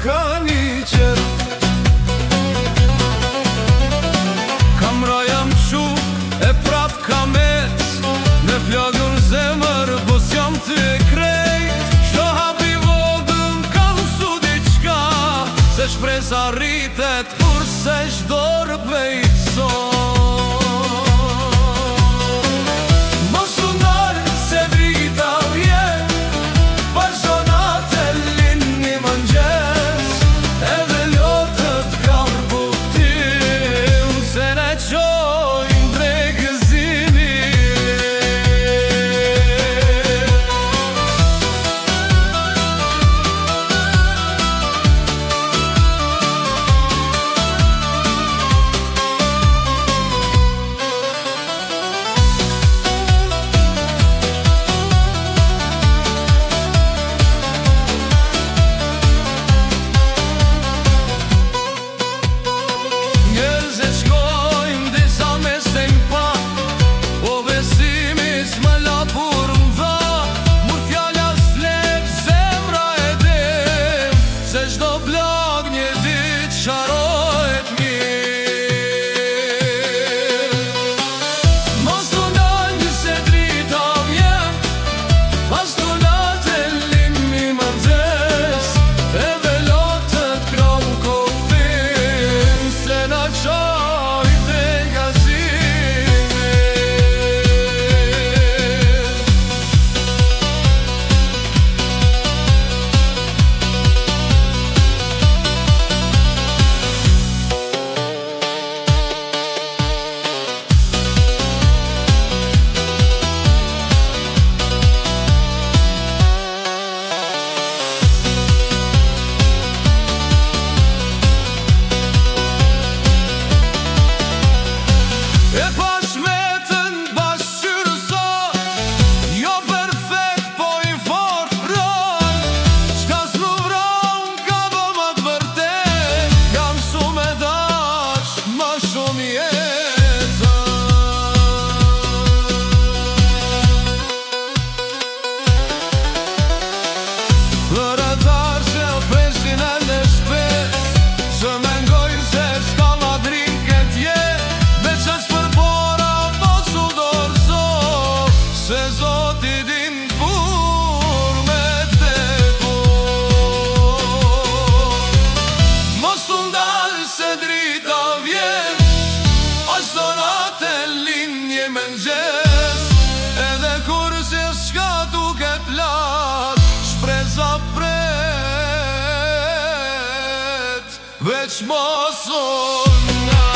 ka një qërë. Kamra jam qu e prap kam ec, me plagur zemër bus jam ty e krejt. Shdo hapi vodëm ka mësu diqka, se shpresa rritet kur se shdo rëpejt son. Edhe kur se s'ka duke plat, shpresa pret, veç mos unë.